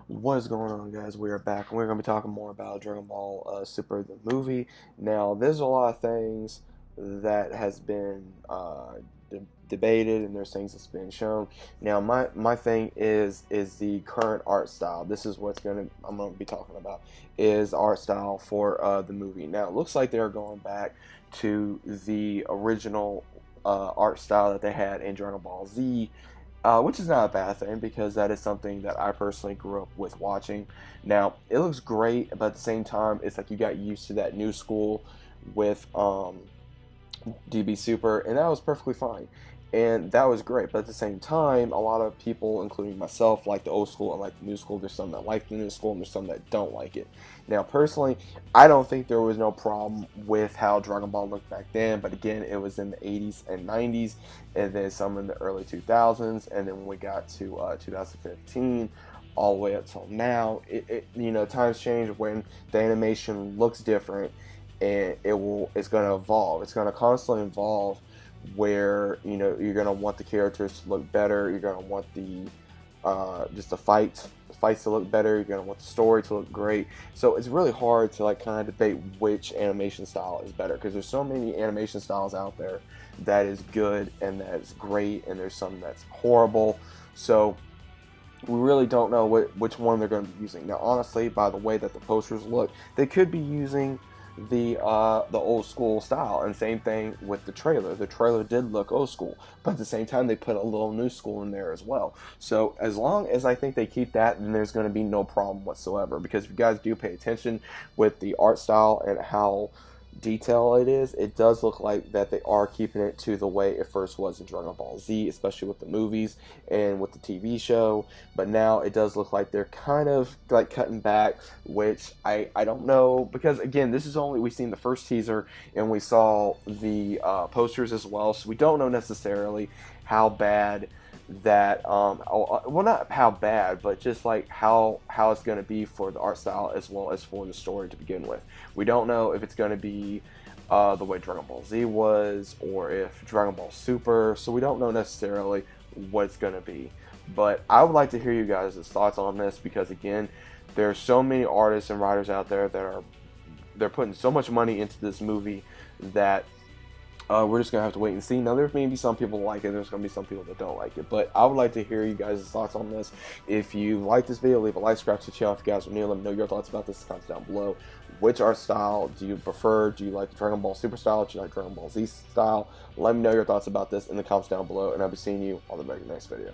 What is going on, guys? We are back, and we're going to be talking more about Dragon Ball Super the movie. Now, there's a lot of things that has been debated, and there's things that's been shown. Now, my thing is the current art style. This is what's I'm going to be talking about is art style for the movie. Now, it looks like they're going back to the original art style that they had in Dragon Ball Z, which is not a bad thing because that is something that I personally grew up with watching. Now, it looks great, but at the same time, it's like you got used to that new school with DB Super, and that was perfectly fine. And that was great, but at the same time, a lot of people, including myself, like the old school and like the new school. There's some that like the new school, and there's some that don't like it. Now, personally, I don't think there was no problem with how Dragon Ball looked back then, but again, it was in the 80s and 90s, and then some in the early 2000s, and then when we got to 2015, all the way up till now, times change when the animation looks different, and it's going to evolve. It's going to constantly evolve where you're going to want the characters to look better. You're going to want the just the fights to look better. You're going to want the story to look great. So it's really hard to like kind of debate which animation style is better, because there's so many animation styles out there that is good and that is great, and there's some that's horrible. So we really don't know which one they're going to be using. Now, honestly, by the way that the posters look, they could be using the old school style, and same thing with the trailer. The trailer did look old school, but at the same time, they put a little new school in there as well. So as long as I think they keep that, then there's going to be no problem whatsoever. Because if you guys do pay attention with the art style and how detailed it is, it does look like that they are keeping it to the way it first was in Dragon Ball Z, especially with the movies and with the TV show. But now it does look like they're kind of like cutting back, which I don't know, because again, this is only, we've seen the first teaser and we saw the posters as well, so we don't know necessarily how bad that well, not how bad, but just like how it's going to be for the art style as well as for the story to begin with. We don't know if it's going to be the way Dragon Ball Z was, or if Dragon Ball Super, so we don't know necessarily what it's going to be. But I would like to hear you guys' thoughts on this, because again, there are so many artists and writers out there that they're putting so much money into this movie that we're just going to have to wait and see. Now, there may be some people like it, there's going to be some people that don't like it, but I would like to hear you guys' thoughts on this. If you like this video, leave a like, subscribe to the channel. If you guys are new, let me know your thoughts about this in the comments down below. Which art style do you prefer? Do you like Dragon Ball Super style? Do you like Dragon Ball Z style? Let me know your thoughts about this in the comments down below, and I'll be seeing you on the very next video.